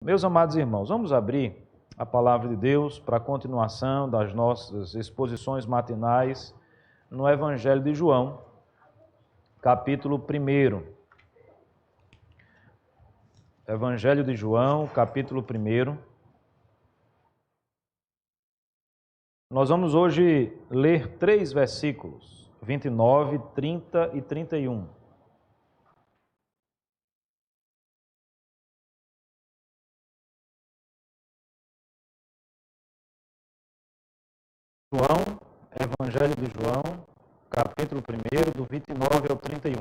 Meus amados irmãos, vamos abrir a palavra de Deus para a continuação das nossas exposições matinais no Evangelho de João, capítulo 1. Evangelho de João, capítulo 1. Nós vamos hoje ler 3 versículos, 29, 30 e 31. João, Evangelho de João, capítulo 1, do 29 ao 31.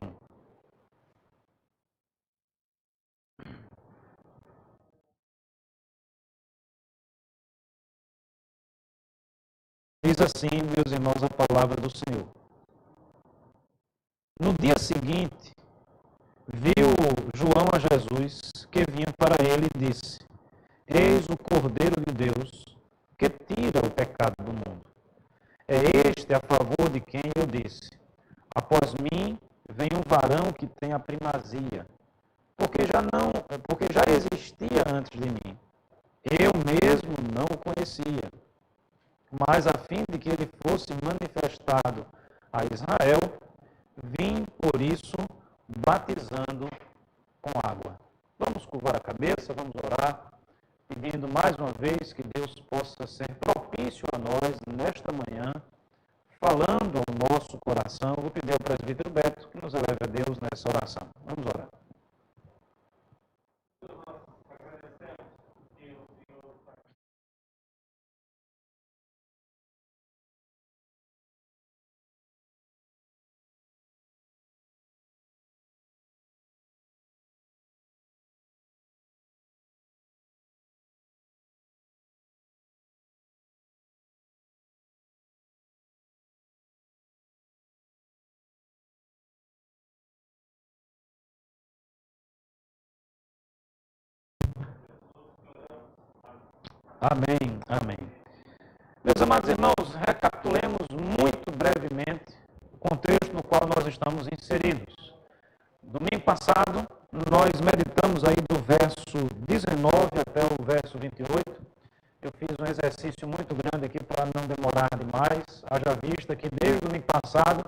Diz assim, meus irmãos, a palavra do Senhor. No dia seguinte, viu João a Jesus, que vinha para ele e disse: Eis o Cordeiro de Deus, que tira o pecado do mundo. É este a favor de quem eu disse: Após mim vem um varão que tem a primazia, porque já existia antes de mim. Eu mesmo não o conhecia, mas a fim de que ele fosse manifestado a Israel, vim por isso batizando com água. Vamos curvar a cabeça, vamos orar, pedindo mais uma vez que Deus possa ser propício a nós nesta manhã, falando ao nosso coração. Vou pedir ao presbítero Beto que nos eleve a Deus nessa oração. Vamos orar. Amém, amém. Meus amados irmãos, recapitulemos muito brevemente o contexto no qual nós estamos inseridos. Domingo passado, nós meditamos aí do verso 19 até o verso 28. Eu fiz um exercício muito grande aqui para não demorar demais. Haja vista que desde o domingo passado,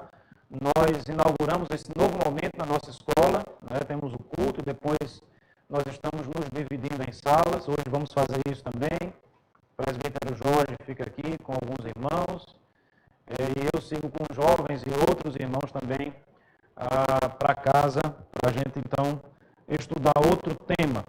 nós inauguramos esse novo momento na nossa escola, né? Temos o culto, depois nós estamos nos dividindo em salas. Hoje vamos fazer isso também. O presbítero Jorge fica aqui com alguns irmãos, e eu sigo com jovens e outros irmãos também para casa, para a gente então estudar outro tema.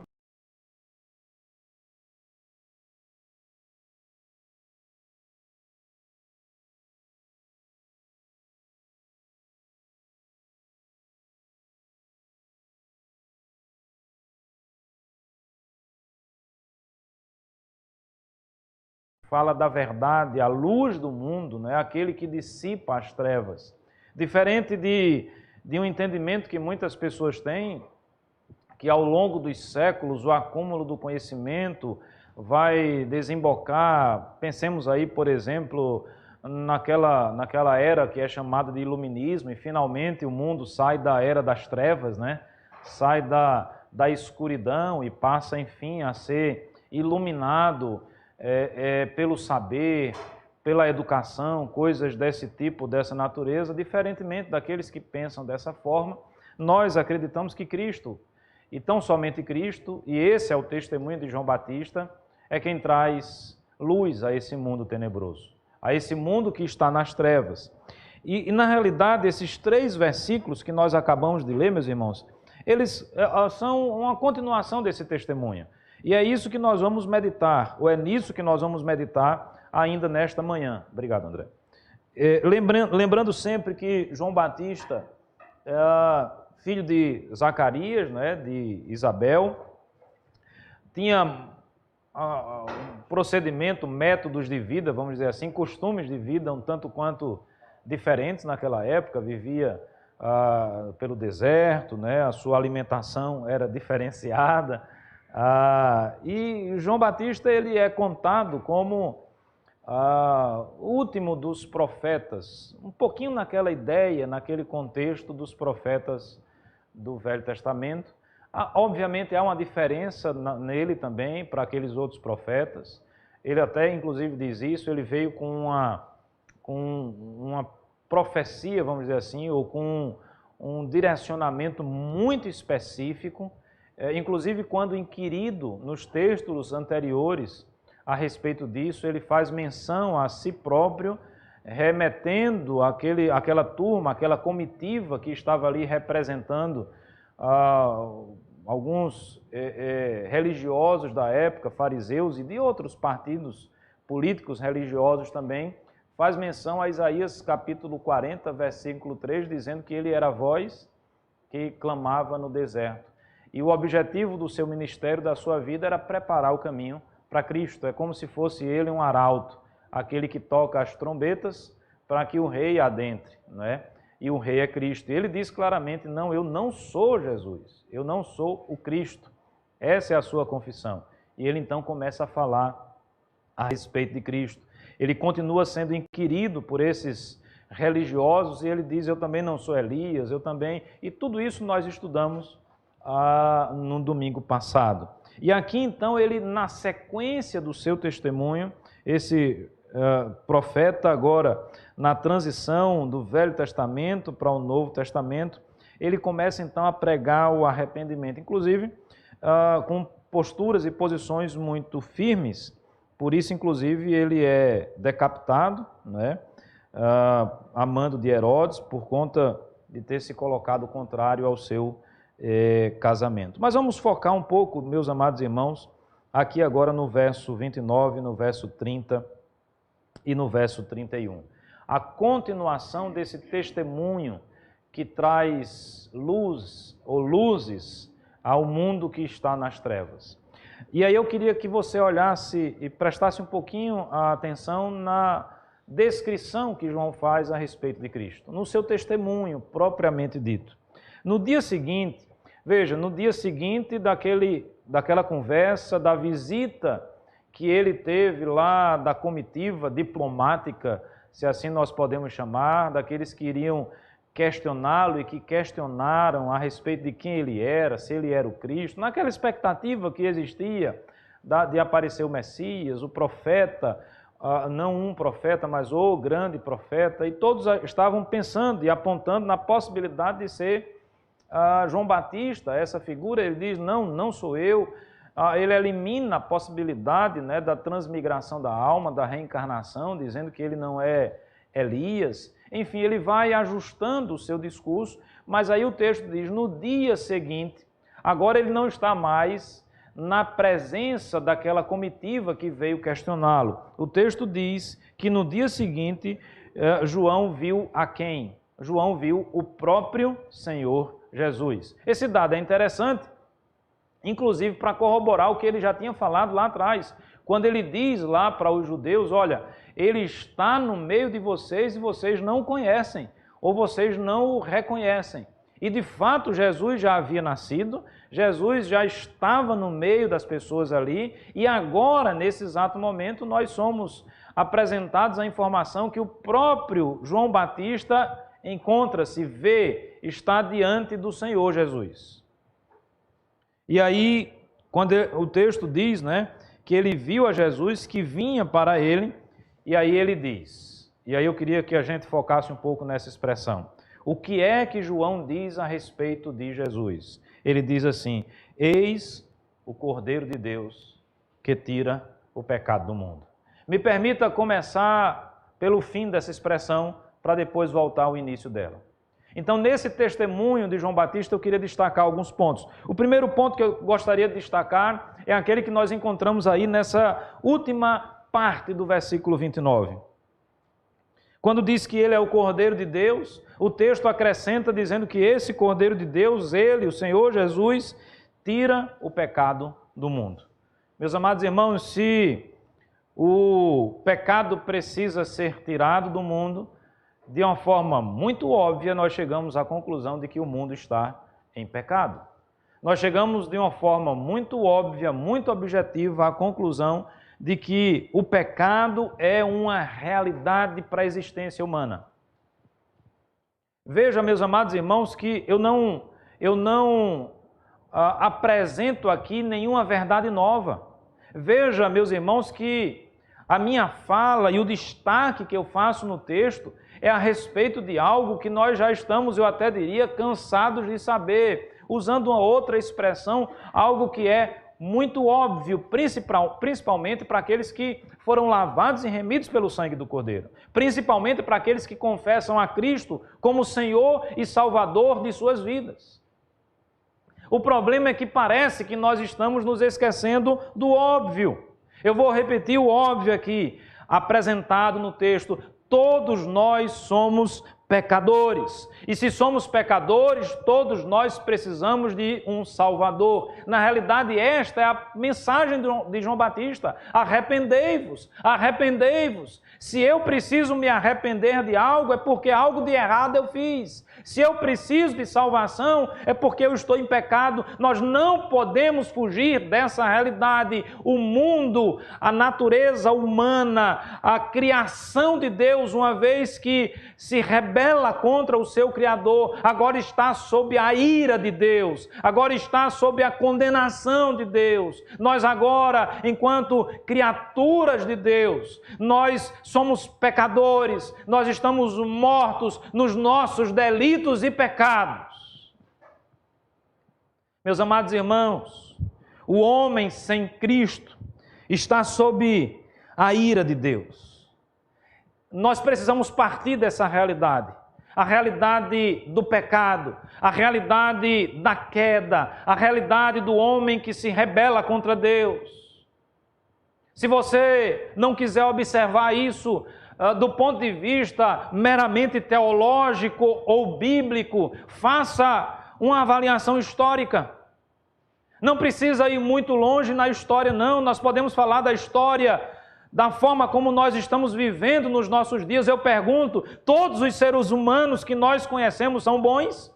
Fala da verdade, a luz do mundo, né? Aquele que dissipa as trevas. Diferente de um entendimento que muitas pessoas têm, que ao longo dos séculos o acúmulo do conhecimento vai desembocar, pensemos aí, por exemplo, naquela era que é chamada de iluminismo, e finalmente o mundo sai da era das trevas, né? Sai da escuridão e passa, enfim, a ser iluminado pelo saber, pela educação, coisas desse tipo, dessa natureza. Diferentemente daqueles que pensam dessa forma, nós acreditamos que Cristo, e tão somente Cristo, e esse é o testemunho de João Batista, é quem traz luz a esse mundo tenebroso, a esse mundo que está nas trevas. E na realidade, esses 3 versículos que nós acabamos de ler, meus irmãos, eles são uma continuação desse testemunho. E é isso que nós vamos meditar, ou é nisso que nós vamos meditar ainda nesta manhã. Obrigado, André. Lembrando sempre que João Batista filho de Zacarias, né, de Isabel, tinha um procedimento, métodos de vida, vamos dizer assim, costumes de vida um tanto quanto diferentes naquela época, vivia pelo deserto, né, a sua alimentação era diferenciada, e João Batista ele é contado como o último dos profetas, um pouquinho naquela ideia, naquele contexto dos profetas do Velho Testamento, Obviamente há uma diferença nele também para aqueles outros profetas. Ele até inclusive diz isso, ele veio com uma profecia, vamos dizer assim, ou com um direcionamento muito específico. Inclusive quando inquirido nos textos anteriores a respeito disso, ele faz menção a si próprio, remetendo aquela turma, aquela comitiva que estava ali representando alguns religiosos da época, fariseus e de outros partidos políticos religiosos também, faz menção a Isaías capítulo 40, versículo 3, dizendo que ele era a voz que clamava no deserto. E o objetivo do seu ministério, da sua vida, era preparar o caminho para Cristo. É como se fosse ele um arauto, aquele que toca as trombetas para que o rei adentre, não é? E o rei é Cristo. E ele diz claramente, não, eu não sou Jesus, eu não sou o Cristo. Essa é a sua confissão. E ele então começa a falar a respeito de Cristo. Ele continua sendo inquirido por esses religiosos e ele diz, eu também não sou Elias, eu também... E tudo isso nós estudamos no domingo passado. E aqui então ele, na sequência do seu testemunho, esse profeta agora na transição do Velho Testamento para o Novo Testamento, ele começa então a pregar o arrependimento, inclusive com posturas e posições muito firmes. Por isso, inclusive, ele é decapitado, né, a mando de Herodes, por conta de ter se colocado contrário ao seu casamento. Mas vamos focar um pouco, meus amados irmãos, aqui agora no verso 29, no verso 30 e no verso 31. A continuação desse testemunho que traz luz ou luzes ao mundo que está nas trevas. E aí eu queria que você olhasse e prestasse um pouquinho a atenção na descrição que João faz a respeito de Cristo, no seu testemunho propriamente dito. No dia seguinte, veja, no dia seguinte daquela conversa, da visita que ele teve lá, da comitiva diplomática, se assim nós podemos chamar, daqueles que iriam questioná-lo e que questionaram a respeito de quem ele era, se ele era o Cristo, naquela expectativa que existia de aparecer o Messias, o profeta, não um profeta, mas o grande profeta, e todos estavam pensando e apontando na possibilidade de ser João Batista, essa figura. Ele diz, não sou eu. Ele elimina a possibilidade, né, da transmigração da alma, da reencarnação, dizendo que ele não é Elias. Enfim, ele vai ajustando o seu discurso, mas aí o texto diz, no dia seguinte, agora ele não está mais na presença daquela comitiva que veio questioná-lo. O texto diz que no dia seguinte, João viu a quem? João viu o próprio Senhor Jesus. Esse dado é interessante, inclusive para corroborar o que ele já tinha falado lá atrás, quando ele diz lá para os judeus, olha, ele está no meio de vocês e vocês não o conhecem, ou vocês não o reconhecem. E de fato Jesus já havia nascido, Jesus já estava no meio das pessoas ali, e agora, nesse exato momento, nós somos apresentados a informação que o próprio João Batista encontra-se, está diante do Senhor Jesus. E aí, quando o texto diz, né, que ele viu a Jesus que vinha para ele, e aí ele diz, e aí eu queria que a gente focasse um pouco nessa expressão. O que é que João diz a respeito de Jesus? Ele diz assim, eis o Cordeiro de Deus que tira o pecado do mundo. Me permita começar pelo fim dessa expressão, para depois voltar ao início dela. Então, nesse testemunho de João Batista, eu queria destacar alguns pontos. O primeiro ponto que eu gostaria de destacar é aquele que nós encontramos aí nessa última parte do versículo 29. Quando diz que ele é o Cordeiro de Deus, o texto acrescenta dizendo que esse Cordeiro de Deus, ele, o Senhor Jesus, tira o pecado do mundo. Meus amados irmãos, se o pecado precisa ser tirado do mundo, de uma forma muito óbvia, nós chegamos à conclusão de que o mundo está em pecado. Nós chegamos de uma forma muito óbvia, muito objetiva, à conclusão de que o pecado é uma realidade para a existência humana. Veja, meus amados irmãos, que eu não apresento aqui nenhuma verdade nova. Veja, meus irmãos, que a minha fala e o destaque que eu faço no texto é a respeito de algo que nós já estamos, eu até diria, cansados de saber. Usando uma outra expressão, algo que é muito óbvio, principalmente para aqueles que foram lavados e remidos pelo sangue do Cordeiro. Principalmente para aqueles que confessam a Cristo como Senhor e Salvador de suas vidas. O problema é que parece que nós estamos nos esquecendo do óbvio. Eu vou repetir o óbvio aqui, apresentado no texto. Todos nós somos pecadores. E se somos pecadores, todos nós precisamos de um Salvador. Na realidade, esta é a mensagem de João Batista. Arrependei-vos, arrependei-vos. Se eu preciso me arrepender de algo, é porque algo de errado eu fiz. Se eu preciso de salvação, é porque eu estou em pecado. Nós não podemos fugir dessa realidade. O mundo, a natureza humana, a criação de Deus, uma vez que se rebela contra o seu Criador, agora está sob a ira de Deus, agora está sob a condenação de Deus. Nós agora, enquanto criaturas de Deus, nós somos pecadores, nós estamos mortos nos nossos delitos e pecados. Meus amados irmãos, o homem sem Cristo está sob a ira de Deus. Nós precisamos partir dessa realidade. A realidade do pecado, a realidade da queda, a realidade do homem que se rebela contra Deus. Se você não quiser observar isso do ponto de vista meramente teológico ou bíblico, faça uma avaliação histórica. Não precisa ir muito longe na história, não. Nós podemos falar da história da forma como nós estamos vivendo nos nossos dias. Eu pergunto, todos os seres humanos que nós conhecemos são bons?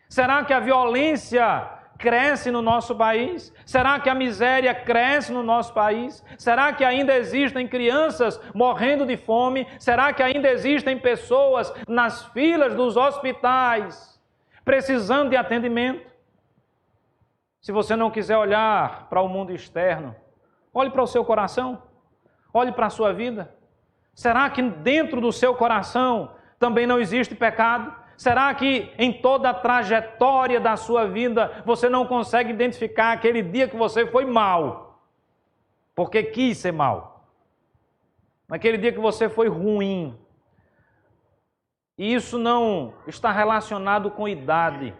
Será que a violência cresce no nosso país? Será que a miséria cresce no nosso país? Será que ainda existem crianças morrendo de fome? Será que ainda existem pessoas nas filas dos hospitais precisando de atendimento? Se você não quiser olhar para o mundo externo, olhe para o seu coração. Olhe para a sua vida. Será que dentro do seu coração também não existe pecado? Será que em toda a trajetória da sua vida você não consegue identificar aquele dia que você foi mal? Porque quis ser mal. Naquele dia que você foi ruim. E isso não está relacionado com idade.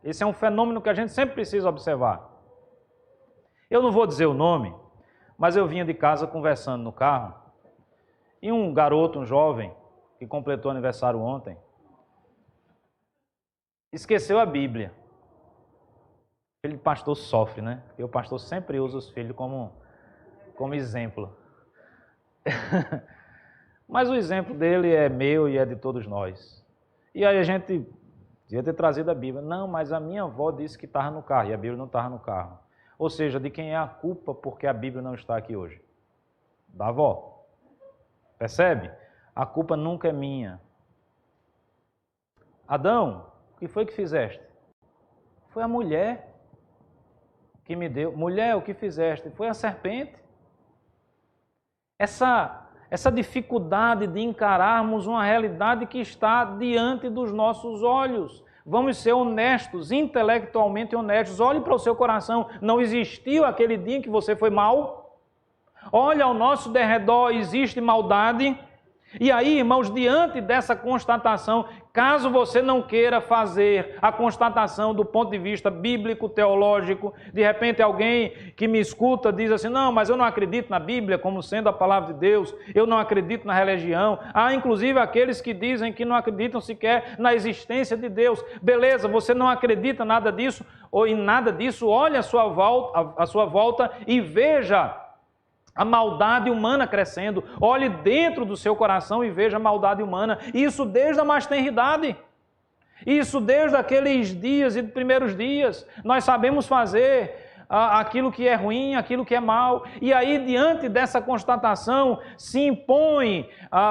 Esse é um fenômeno que a gente sempre precisa observar. Eu não vou dizer o nome, mas eu vinha de casa conversando no carro e um garoto, um jovem, que completou aniversário ontem, esqueceu a Bíblia. Filho de pastor sofre, né? Porque o pastor sempre usa os filhos como exemplo. Mas o exemplo dele é meu e é de todos nós. E aí a gente devia ter trazido a Bíblia. Não, mas a minha avó disse que estava no carro e a Bíblia não estava no carro. Ou seja, de quem é a culpa porque a Bíblia não está aqui hoje? Da avó. Percebe? A culpa nunca é minha. Adão, o que foi que fizeste? Foi a mulher que me deu. Mulher, o que fizeste? Foi a serpente. Essa dificuldade de encararmos uma realidade que está diante dos nossos olhos. Vamos ser honestos, intelectualmente honestos. Olhe para o seu coração. Não existiu aquele dia em que você foi mal? Olha ao nosso derredor, existe maldade? E aí, irmãos, diante dessa constatação, caso você não queira fazer a constatação do ponto de vista bíblico, teológico, de repente alguém que me escuta diz assim, não, mas eu não acredito na Bíblia como sendo a palavra de Deus, eu não acredito na religião. Há inclusive aqueles que dizem que não acreditam sequer na existência de Deus. Beleza, você não acredita nada disso, ou em nada disso, olhe à sua volta e veja a maldade humana crescendo. Olhe dentro do seu coração e veja a maldade humana. Isso desde a mais tenridade. Isso desde aqueles dias e primeiros dias. Nós sabemos fazer aquilo que é ruim, aquilo que é mal. E aí, diante dessa constatação, se impõe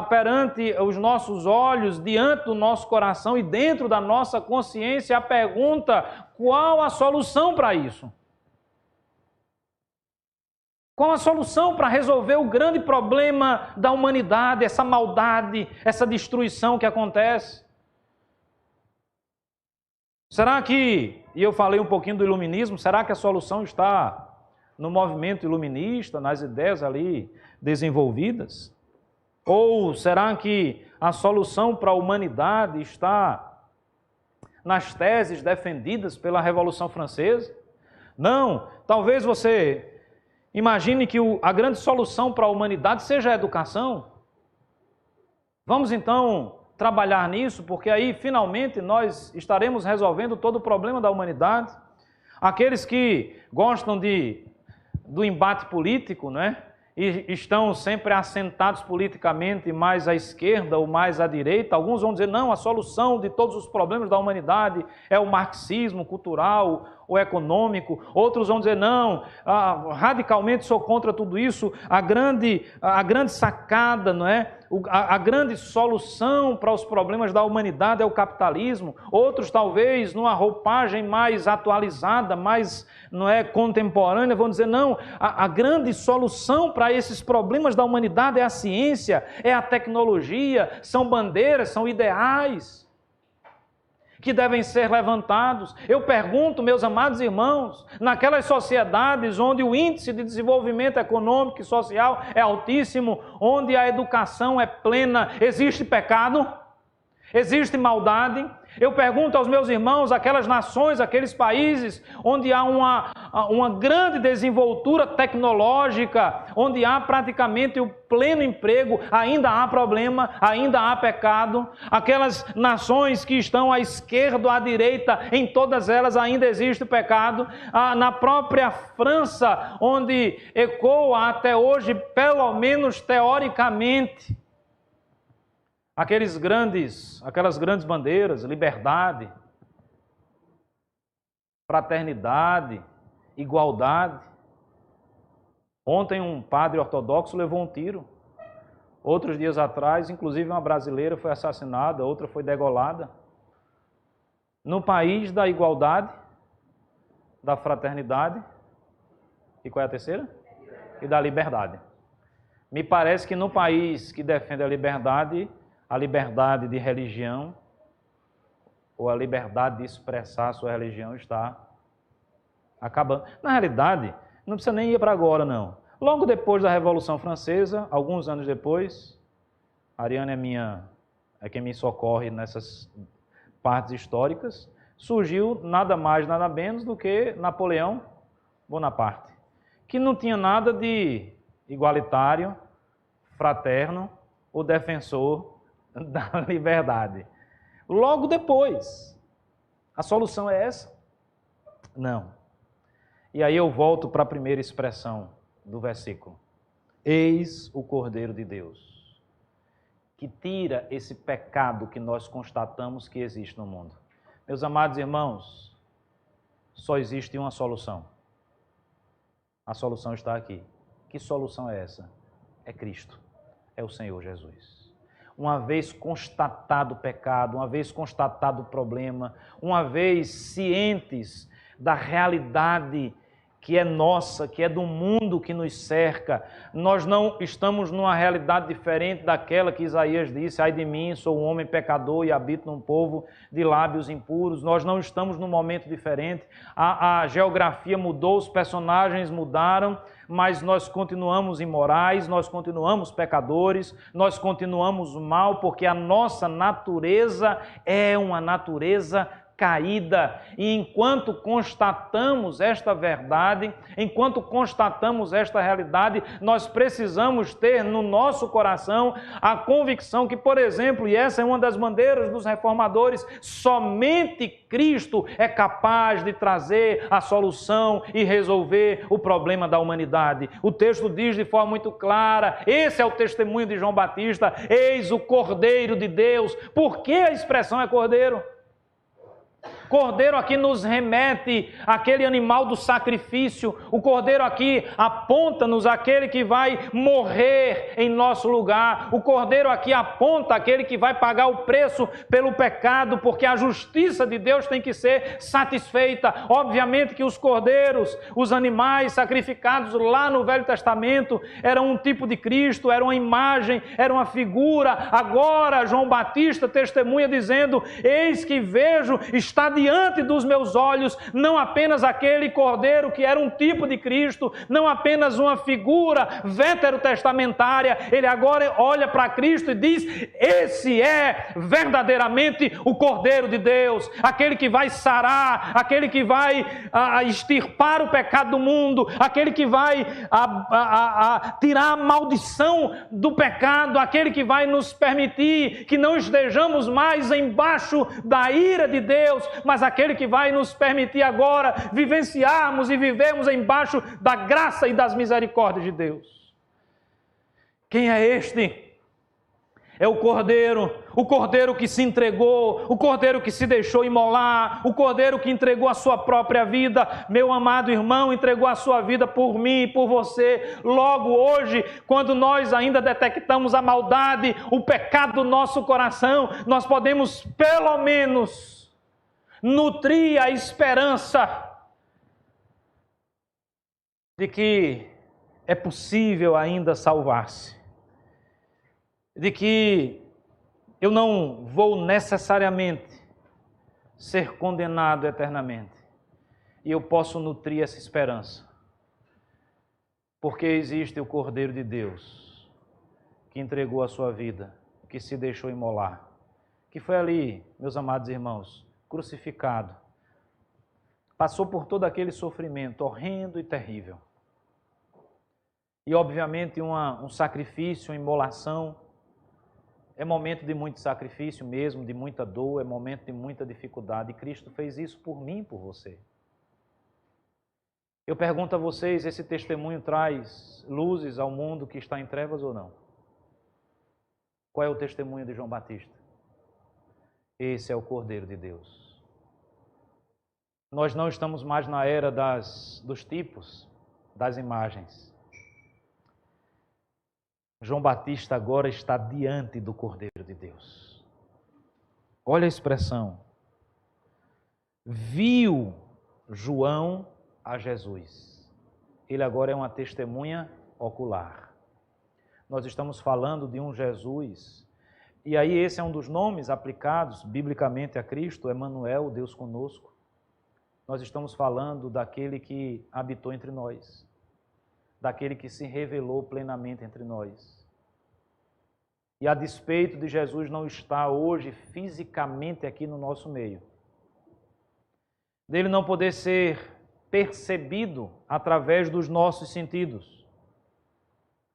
perante os nossos olhos, diante do nosso coração e dentro da nossa consciência a pergunta: qual a solução para isso? Qual a solução para resolver o grande problema da humanidade, essa maldade, essa destruição que acontece? Será que, e eu falei um pouquinho do iluminismo, será que a solução está no movimento iluminista, nas ideias ali desenvolvidas? Ou será que a solução para a humanidade está nas teses defendidas pela Revolução Francesa? Não, talvez você imagine que a grande solução para a humanidade seja a educação. Vamos então trabalhar nisso, porque aí finalmente nós estaremos resolvendo todo o problema da humanidade. Aqueles que gostam do embate político, né? E estão sempre assentados politicamente mais à esquerda ou mais à direita, alguns vão dizer: não, a solução de todos os problemas da humanidade é o marxismo cultural ou econômico. Outros vão dizer: não, radicalmente sou contra tudo isso. A grande sacada, não é? A grande solução para os problemas da humanidade é o capitalismo. Outros, talvez, numa roupagem mais atualizada, mais contemporânea, vão dizer: não, a grande solução para esses problemas da humanidade é a ciência, é a tecnologia, são bandeiras, são ideais que devem ser levantados. Eu pergunto, meus amados irmãos, naquelas sociedades onde o índice de desenvolvimento econômico e social é altíssimo, onde a educação é plena, existe pecado? Existe maldade? Eu pergunto aos meus irmãos, aquelas nações, aqueles países onde há uma grande desenvoltura tecnológica, onde há praticamente o pleno emprego, ainda há problema, ainda há pecado. Aquelas nações que estão à esquerda ou à direita, em todas elas ainda existe o pecado. Na própria França, onde ecoa até hoje, pelo menos teoricamente, aquelas grandes bandeiras: liberdade, fraternidade, igualdade. Ontem um padre ortodoxo levou um tiro. Outros dias atrás, inclusive uma brasileira foi assassinada, outra foi degolada. No país da igualdade, da fraternidade, e qual é a terceira? E da liberdade. Me parece que no país que defende a liberdade de religião, ou a liberdade de expressar a sua religião, está acabando. Na realidade, não precisa nem ir para agora, não. Logo depois da Revolução Francesa, alguns anos depois, a Ariane é quem me socorre nessas partes históricas, surgiu nada mais, nada menos do que Napoleão Bonaparte, que não tinha nada de igualitário, fraterno ou defensor da liberdade. Logo depois, a solução é essa? Não. E aí eu volto para a primeira expressão do versículo. Eis o Cordeiro de Deus, que tira esse pecado que nós constatamos que existe no mundo. Meus amados irmãos, só existe uma solução. A solução está aqui. Que solução é essa? É Cristo, é o Senhor Jesus. Uma vez constatado o pecado, uma vez constatado o problema, uma vez cientes da realidade que é nossa, que é do mundo que nos cerca, nós não estamos numa realidade diferente daquela que Isaías disse: ai de mim, sou um homem pecador e habito num povo de lábios impuros. Nós não estamos num momento diferente, a geografia mudou, os personagens mudaram, mas nós continuamos imorais, nós continuamos pecadores, nós continuamos mal, porque a nossa natureza é uma natureza caída. E enquanto constatamos esta verdade, enquanto constatamos esta realidade, nós precisamos ter no nosso coração a convicção que, por exemplo, e essa é uma das bandeiras dos reformadores, somente Cristo é capaz de trazer a solução e resolver o problema da humanidade. O texto diz de forma muito clara, esse é o testemunho de João Batista: eis o Cordeiro de Deus. Por que a expressão é Cordeiro? Cordeiro aqui nos remete àquele animal do sacrifício. O cordeiro aqui aponta-nos àquele que vai morrer em nosso lugar. O cordeiro aqui aponta àquele que vai pagar o preço pelo pecado, porque a justiça de Deus tem que ser satisfeita. Obviamente que os cordeiros, os animais sacrificados lá no Velho Testamento, eram um tipo de Cristo, era uma imagem, era uma figura. Agora João Batista testemunha dizendo: eis que vejo, está diante dos meus olhos, não apenas aquele cordeiro que era um tipo de Cristo, não apenas uma figura veterotestamentária. Ele agora olha para Cristo e diz: esse é verdadeiramente o Cordeiro de Deus, aquele que vai sarar, aquele que vai extirpar o pecado do mundo, aquele que vai tirar a maldição do pecado, aquele que vai nos permitir que não estejamos mais embaixo da ira de Deus, mas aquele que vai nos permitir agora vivenciarmos e vivermos embaixo da graça e das misericórdias de Deus. Quem é este? É o Cordeiro que se entregou, o Cordeiro que se deixou imolar, o Cordeiro que entregou a sua própria vida. Meu amado irmão, entregou a sua vida por mim e por você. Logo hoje, quando nós ainda detectamos a maldade, o pecado do nosso coração, nós podemos pelo menos nutrir a esperança de que é possível ainda salvar-se, de que eu não vou necessariamente ser condenado eternamente, e eu posso nutrir essa esperança, porque existe o Cordeiro de Deus, que entregou a sua vida, que se deixou imolar, que foi ali, meus amados irmãos, crucificado, passou por todo aquele sofrimento horrendo e terrível, e obviamente um sacrifício, uma imolação. É momento de muito sacrifício mesmo, de muita dor, é momento de muita dificuldade. E Cristo fez isso por mim e por você. Eu pergunto a vocês, esse testemunho traz luzes ao mundo que está em trevas ou não? Qual é o testemunho de João Batista? Esse é o Cordeiro de Deus. Nós não estamos mais na era dos tipos, das imagens. João Batista agora está diante do Cordeiro de Deus. Olha a expressão. Viu João a Jesus. Ele agora é uma testemunha ocular. Nós estamos falando de um Jesus, e aí esse é um dos nomes aplicados biblicamente a Cristo, Emanuel, Deus conosco. Nós estamos falando daquele que habitou entre nós, daquele que se revelou plenamente entre nós. E a despeito de Jesus não estar hoje fisicamente aqui no nosso meio, dele não poder ser percebido através dos nossos sentidos,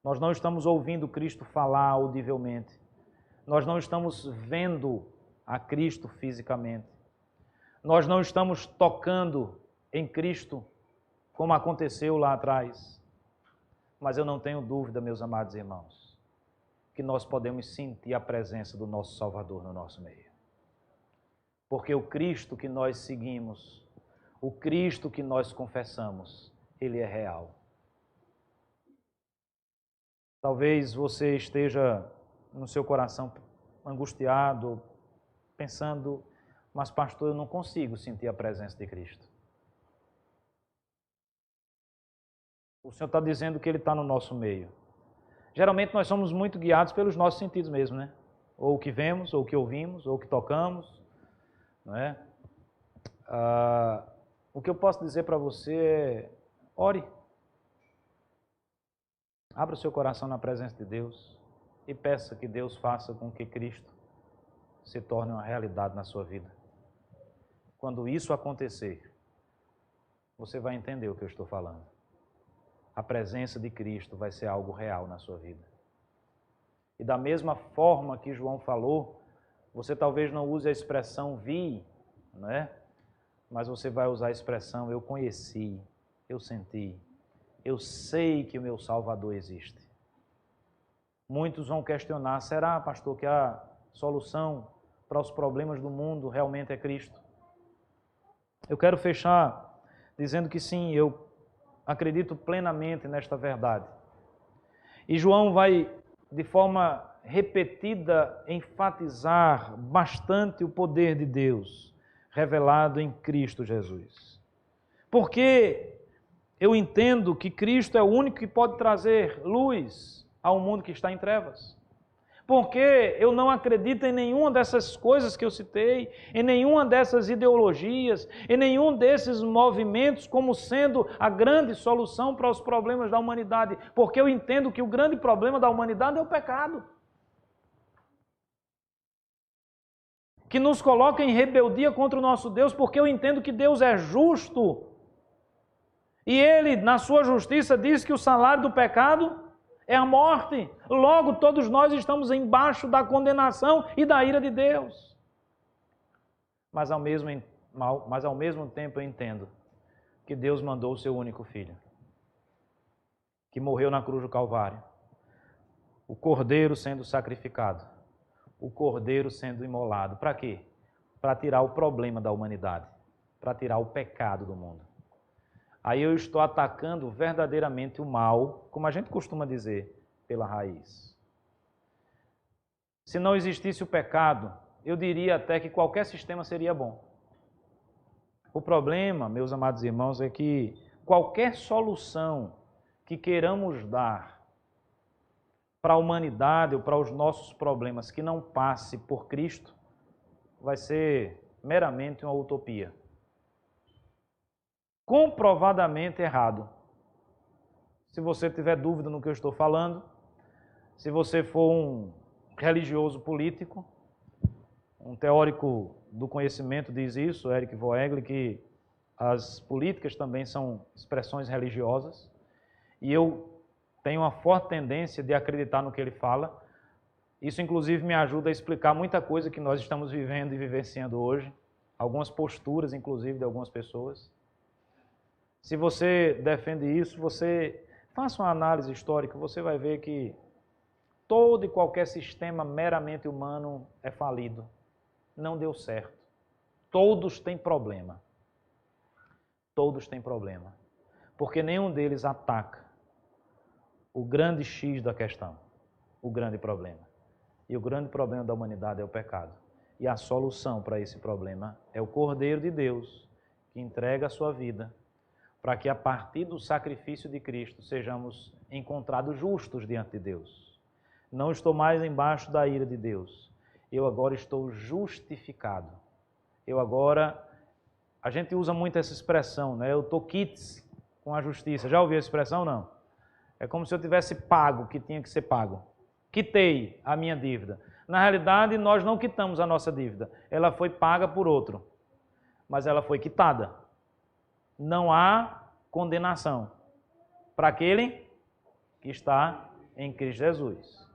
nós não estamos ouvindo Cristo falar audivelmente, nós não estamos vendo a Cristo fisicamente, nós não estamos tocando em Cristo como aconteceu lá atrás. Mas eu não tenho dúvida, meus amados irmãos, que nós podemos sentir a presença do nosso Salvador no nosso meio. Porque o Cristo que nós seguimos, o Cristo que nós confessamos, Ele é real. Talvez você esteja no seu coração angustiado, pensando, mas pastor, eu não consigo sentir a presença de Cristo. O Senhor está dizendo que Ele está no nosso meio. Geralmente nós somos muito guiados pelos nossos sentidos mesmo, né? Ou o que vemos, ou o que ouvimos, ou o que tocamos, não é? O que eu posso dizer para você é, ore. Abra o seu coração na presença de Deus e peça que Deus faça com que Cristo se torne uma realidade na sua vida. Quando isso acontecer, você vai entender o que eu estou falando. A presença de Cristo vai ser algo real na sua vida. E da mesma forma que João falou, você talvez não use a expressão vi, não é? Mas você vai usar a expressão eu conheci, eu senti, eu sei que o meu Salvador existe. Muitos vão questionar, será, pastor, que a solução para os problemas do mundo realmente é Cristo? Eu quero fechar dizendo que sim, eu acredito plenamente nesta verdade. E João vai, de forma repetida, enfatizar bastante o poder de Deus revelado em Cristo Jesus. Porque eu entendo que Cristo é o único que pode trazer luz ao mundo que está em trevas. Porque eu não acredito em nenhuma dessas coisas que eu citei, em nenhuma dessas ideologias, em nenhum desses movimentos como sendo a grande solução para os problemas da humanidade. Porque eu entendo que o grande problema da humanidade é o pecado, que nos coloca em rebeldia contra o nosso Deus, porque eu entendo que Deus é justo. E Ele, na sua justiça, diz que o salário do pecado é a morte. Logo, todos nós estamos embaixo da condenação e da ira de Deus. Mas ao mesmo tempo eu entendo que Deus mandou o seu único filho, que morreu na cruz do Calvário. O cordeiro sendo sacrificado, o cordeiro sendo imolado. Para quê? Para tirar o problema da humanidade, para tirar o pecado do mundo. Aí eu estou atacando verdadeiramente o mal, como a gente costuma dizer, pela raiz. Se não existisse o pecado, eu diria até que qualquer sistema seria bom. O problema, meus amados irmãos, é que qualquer solução que queiramos dar para a humanidade ou para os nossos problemas que não passe por Cristo, vai ser meramente uma utopia. Comprovadamente errado. Se você tiver dúvida no que eu estou falando, se você for um religioso político, um teórico do conhecimento diz isso, Eric Voegele, que as políticas também são expressões religiosas, e eu tenho uma forte tendência de acreditar no que ele fala. Isso, inclusive, me ajuda a explicar muita coisa que nós estamos vivendo e vivenciando hoje, algumas posturas, inclusive, de algumas pessoas. Se você defende isso, você faça uma análise histórica, você vai ver que todo e qualquer sistema meramente humano é falido. Não deu certo. Todos têm problema. Todos têm problema. Porque nenhum deles ataca o grande X da questão, o grande problema. E o grande problema da humanidade é o pecado. E a solução para esse problema é o Cordeiro de Deus, que entrega a sua vida, para que a partir do sacrifício de Cristo sejamos encontrados justos diante de Deus. Não estou mais embaixo da ira de Deus. Eu agora estou justificado. A gente usa muito essa expressão, né? Eu estou quites com a justiça. Já ouviu essa expressão? Não. É como se eu tivesse pago o que tinha que ser pago. Quitei a minha dívida. Na realidade, nós não quitamos a nossa dívida. Ela foi paga por outro. Mas ela foi quitada. Não há condenação para aquele que está em Cristo Jesus.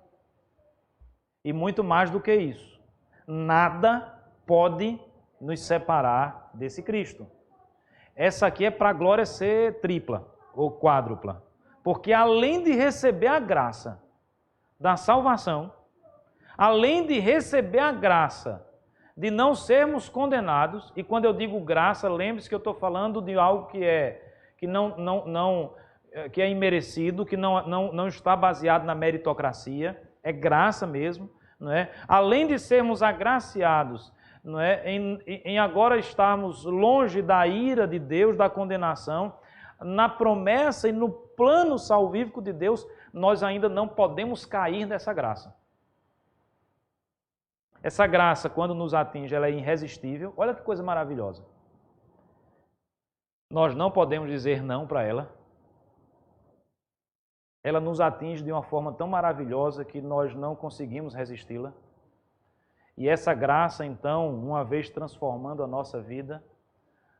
E muito mais do que isso, nada pode nos separar desse Cristo. Essa aqui é para a glória ser tripla ou quádrupla. Porque além de receber a graça da salvação, além de receber a graça de não sermos condenados, e quando eu digo graça, lembre-se que eu estou falando de algo que é imerecido, que não está baseado na meritocracia, é graça mesmo, não é? Além de sermos agraciados, não é? Em agora estarmos longe da ira de Deus, da condenação, na promessa e no plano salvífico de Deus, nós ainda não podemos cair nessa graça. Essa graça, quando nos atinge, ela é irresistível. Olha que coisa maravilhosa. Nós não podemos dizer não para ela. Ela nos atinge de uma forma tão maravilhosa que nós não conseguimos resisti-la. E essa graça, então, uma vez transformando a nossa vida,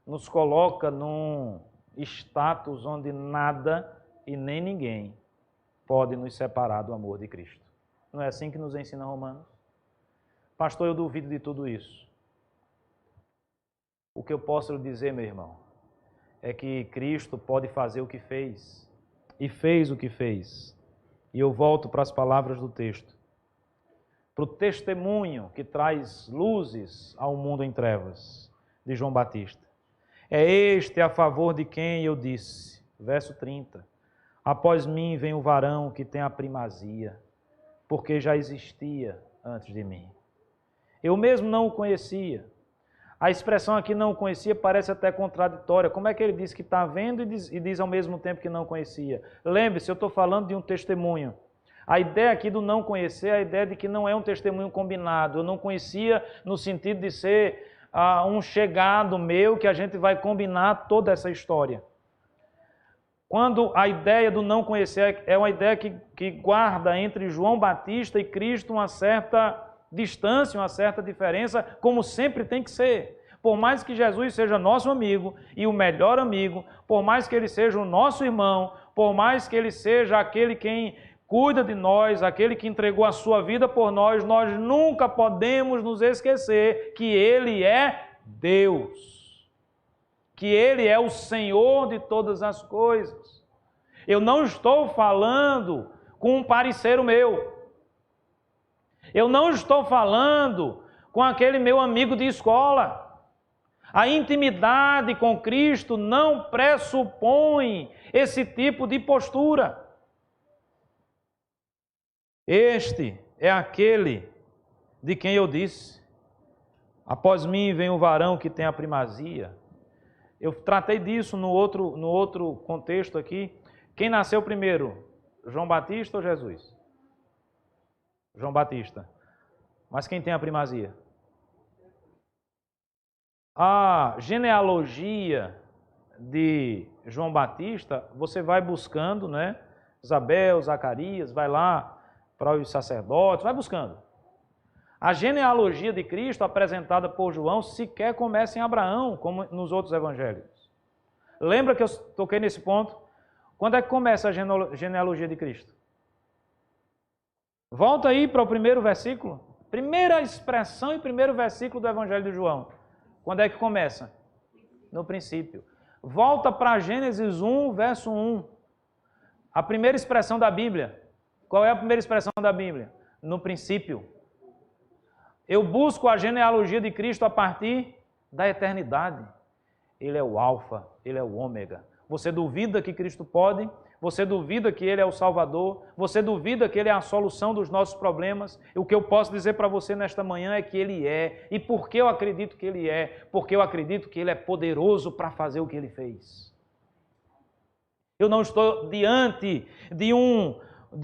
nos coloca num status onde nada e nem ninguém pode nos separar do amor de Cristo. Não é assim que nos ensina Romanos? Pastor, eu duvido de tudo isso. O que eu posso lhe dizer, meu irmão, é que Cristo pode fazer o que fez, e fez o que fez. E eu volto para as palavras do texto. Para o testemunho que traz luzes ao mundo em trevas, de João Batista. É este a favor de quem eu disse. Verso 30. Após mim vem o varão que tem a primazia, porque já existia antes de mim. Eu mesmo não o conhecia. A expressão aqui não o conhecia parece até contraditória. Como é que ele diz que está vendo e diz ao mesmo tempo que não conhecia? Lembre-se, eu estou falando de um testemunho. A ideia aqui do não conhecer é a ideia de que não é um testemunho combinado. Eu não conhecia no sentido de ser um chegado meu que a gente vai combinar toda essa história. Quando a ideia do não conhecer é uma ideia que guarda entre João Batista e Cristo uma certa distância, uma certa diferença, como sempre tem que ser. Por mais que Jesus seja nosso amigo e o melhor amigo, por mais que ele seja o nosso irmão, por mais que ele seja aquele quem cuida de nós, aquele que entregou a sua vida por nós, nós nunca podemos nos esquecer que ele é Deus. Que ele é o Senhor de todas as coisas. Eu não estou falando com um parceiro meu. Eu não estou falando com aquele meu amigo de escola. A intimidade com Cristo não pressupõe esse tipo de postura. Este é aquele de quem eu disse: após mim vem o varão que tem a primazia. Eu tratei disso no outro contexto aqui. Quem nasceu primeiro? João Batista ou Jesus? João Batista. Mas quem tem a primazia? A genealogia de João Batista, você vai buscando, né? Isabel, Zacarias, vai lá para os sacerdotes, vai buscando. A genealogia de Cristo apresentada por João sequer começa em Abraão, como nos outros evangelhos. Lembra que eu toquei nesse ponto? Quando é que começa a genealogia de Cristo? Volta aí para o primeiro versículo. Primeira expressão e primeiro versículo do evangelho de João. Quando é que começa? No princípio. Volta para Gênesis 1, verso 1. A primeira expressão da Bíblia. Qual é a primeira expressão da Bíblia? No princípio. Eu busco a genealogia de Cristo a partir da eternidade. Ele é o alfa, ele é o ômega. Você duvida que Cristo pode? Você duvida que ele é o Salvador? Você duvida que ele é a solução dos nossos problemas? O que eu posso dizer para você nesta manhã é que ele é. E por que eu acredito que ele é? Porque eu acredito que ele é poderoso para fazer o que ele fez. Eu não estou diante de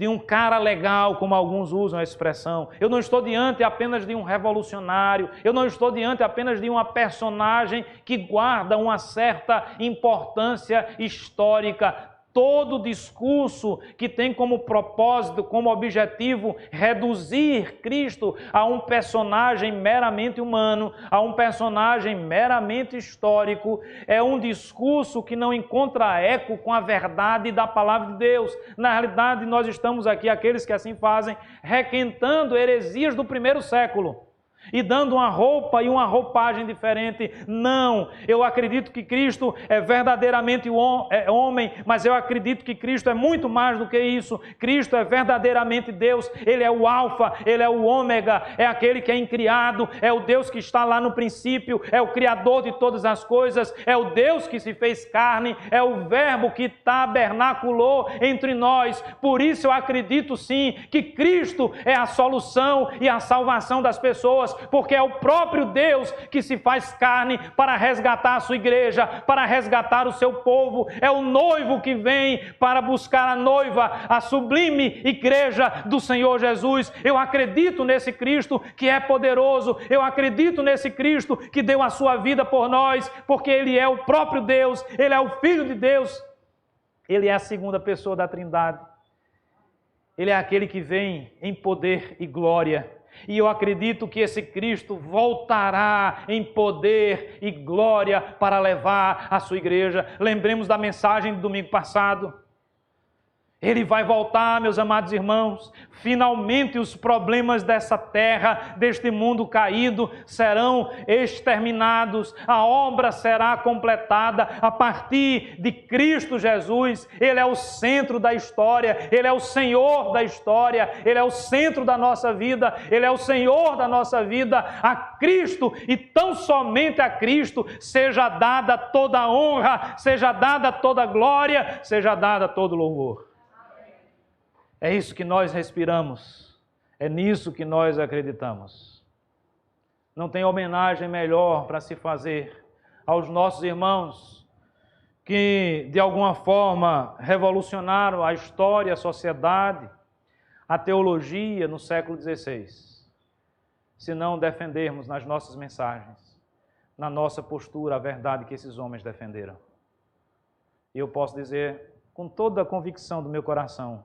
um cara legal, como alguns usam a expressão. Eu não estou diante apenas de um revolucionário. Eu não estou diante apenas de uma personagem que guarda uma certa importância histórica. Todo discurso que tem como propósito, como objetivo, reduzir Cristo a um personagem meramente humano, a um personagem meramente histórico, é um discurso que não encontra eco com a verdade da palavra de Deus. Na realidade, nós estamos aqui, aqueles que assim fazem, requentando heresias do primeiro século. E dando uma roupa e uma roupagem diferente. Não, eu acredito que Cristo é verdadeiramente homem, mas eu acredito que Cristo é muito mais do que isso. Cristo é verdadeiramente Deus, Ele é o alfa, Ele é o ômega, é aquele que é incriado, é o Deus que está lá no princípio, é o Criador de todas as coisas, é o Deus que se fez carne, é o Verbo que tabernaculou entre nós. Por isso eu acredito sim que Cristo é a solução e a salvação das pessoas, porque é o próprio Deus que se faz carne para resgatar a sua igreja, para resgatar o seu povo. É o noivo que vem para buscar a noiva, a sublime igreja do Senhor Jesus. Eu acredito nesse Cristo que é poderoso, eu acredito nesse Cristo que deu a sua vida por nós, porque Ele é o próprio Deus, Ele é o Filho de Deus, Ele é a segunda pessoa da Trindade. Ele é aquele que vem em poder e glória. E eu acredito que esse Cristo voltará em poder e glória para levar a sua igreja. Lembremos da mensagem do domingo passado. Ele vai voltar, meus amados irmãos. Finalmente os problemas dessa terra, deste mundo caído, serão exterminados. A obra será completada a partir de Cristo Jesus. Ele é o centro da história, Ele é o Senhor da história, Ele é o centro da nossa vida, Ele é o Senhor da nossa vida. A Cristo, e tão somente a Cristo, seja dada toda a honra, seja dada toda a glória, seja dada todo o louvor. É isso que nós respiramos, é nisso que nós acreditamos. Não tem homenagem melhor para se fazer aos nossos irmãos que, de alguma forma, revolucionaram a história, a sociedade, a teologia no século XVI, se não defendermos nas nossas mensagens, na nossa postura, a verdade que esses homens defenderam. E eu posso dizer, com toda a convicção do meu coração,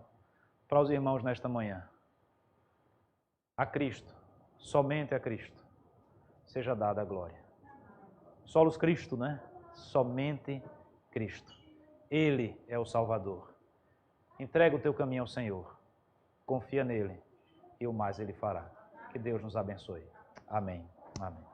para os irmãos nesta manhã: a Cristo, somente a Cristo, seja dada a glória. Solos Cristo, né? Somente Cristo. Ele é o Salvador. Entrega o teu caminho ao Senhor. Confia nele e o mais Ele fará. Que Deus nos abençoe. Amém. Amém.